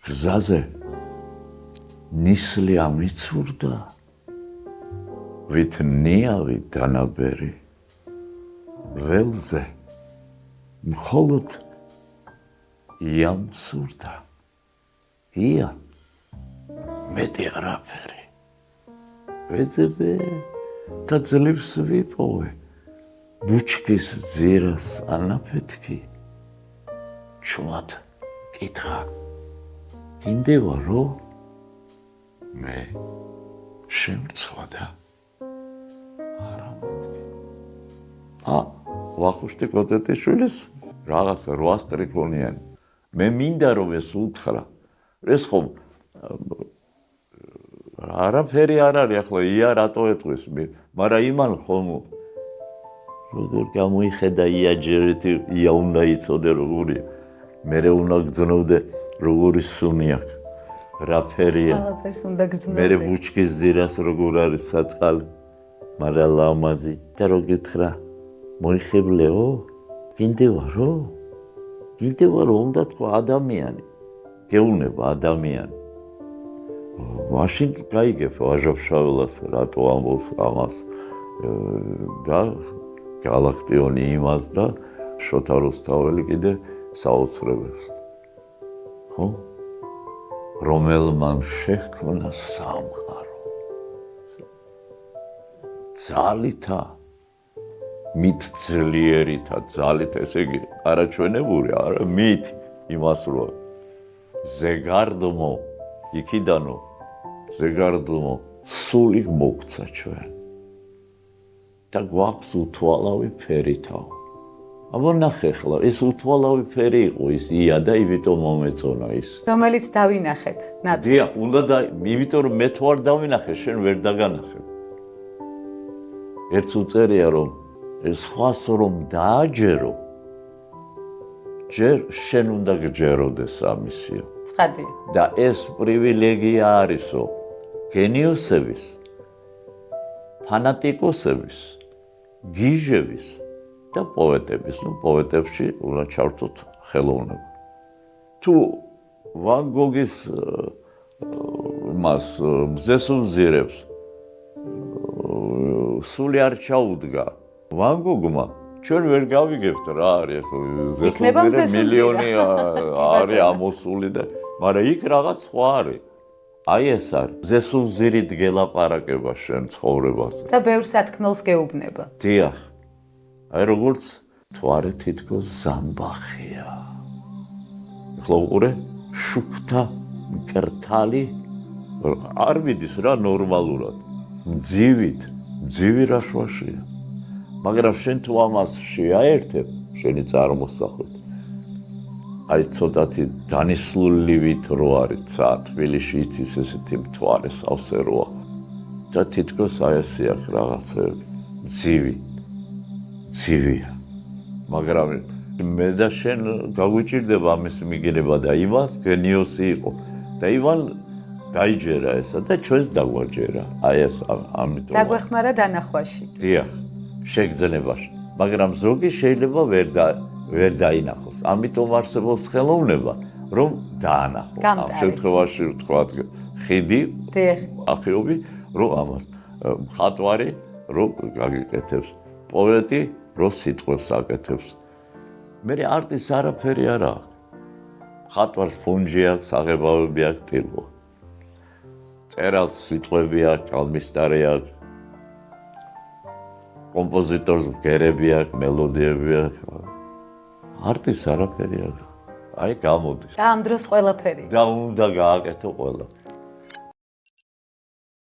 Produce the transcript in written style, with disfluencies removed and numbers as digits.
გზაზე ნისლი ამიცურდა, ვით ნიავი დანაბერი, ველზე მხოლოდ იამსურდა, ია მეტი არაფერი. ვეძებე და ძლივს ვიპოვე, ბუჩქის ძირას ანაფეთქი, ჩვად კითხა, გინდება რო? მე შემწვადა. არა მეთქი. ვახუშტი კოტეტიშვილის რაღაცა 8 სტრიქონიანი. მე მინდა რომ ეს უთხრა. ეს ხომ არაფერი არ არის ახლა ია რატო ეტყვის მაგრამ იმან ხომ როგორ გამოიხედა ია ჯერეთი ია უნდა იცოდე როგორია მერე უნდა გძნოდე როგორი სუნი აქვს რა ფერია ყველაფერს უნდა გძნოდე მერე ბუჩქის ძირას როგორ არის საწყალი მაგრამ ლამაზი და რო გითხრა მოიხებლეო გინდება რომ უნდა თქვა ადამიანი გეუნება ადამიანი მაშინ გაიგებ ვაჟავშაველას რატო ამბობს ამას და გალაქტიონი იმას და შოთა რუსთაველი კიდე საოცრებებს ხო რომელმან შეჰქონა სამყარო ძალითა მით ძლიერითა ძალით ესე იგი არაჩვენებული არა მით იმას რო ზეგარდმო იქიდანო ზეგარდმო სული მოგცა ჩვენ და გვაქვს უთვალავი ფერითა აბა ნახე ხლა ეს უთვალავი ფერი იყო ის ია და იმიტომ მომეწონა ის რომელიც დავინახეთ დიახ უნდა და იმიტომ რომ მე თუ არ დავინახე შენ ვერ დაგანახე ერთს უწერია რომ ეს სხვას რომ დააჯერო ჯერ შენ უნდა გჯეროდეს ამისიო ცხადია და ეს პრივილეგია არისო გენიოსების ფანატიკოსების გიჟების და პოეტების ნუ პოეტებში უნდა ჩავწოთ ხელოვნება თუ ვან გოგის მას მზეს უზირებს სული არ ჩაუდგა ვან გოგმა ჩვენ ვერ გავიგებთ რა არის ზესუზირე მილიონი არის ამოსული და მაგრამ იქ რაღაც სხვა არის აი ეს არის ზესუზირით გელაპარაკება შენ ცხოვრებაზე და ბევრ სათქმელს გეუბნება დიახ აი როგორც თვარე თითქოს ზამბახია ხო უყურე შუქთა მკრთალი არ მიდის რა ნორმალურად მძივი რაშვაშია მაგრამ შენ თუ ამას შეაერთებ შენი წარმოსახვით აი ცოტათი განისლულივით რო არის ცა თბილისში იცის ესეთი მთვარე სავსე როა და თითქოს აი ესე აქვს რაღაცები ძივია მაგრამ მე და შენ გაგვიჭირდება ამის მიგება და ივანს გენიოსი იყო და ივან დაიჯერა ესა და ჩვენს დაგვაჯერა აი ეს ამიტომ დაგვეხმარა დანახვაში დიახ შეგრძნებაში მაგრამ ზოგი შეიძლება ვერ დაინახოს ამიტომ არსებობს ხელოვნება რომ დაანახო ამ შემთხვევაში ვთქვათ ხიდი ახიობი რომ ამას მხატვარი რომ გაგიკეთებს პოეტი რომ სიტყვებს აკეთებს მე არტის არაფერი არა მხატვარს ფუნჯი აქვს აღებავები აქვს ტილო წერალს სიტყვები აქვს კალმისტარი აქვს კომპოზიტორს გერები აქვს მელოდიები აქვს არტის არაფერი არა აი გამოდის და ამ დროს ყველაფერი და უნდა გააკეთო ყველა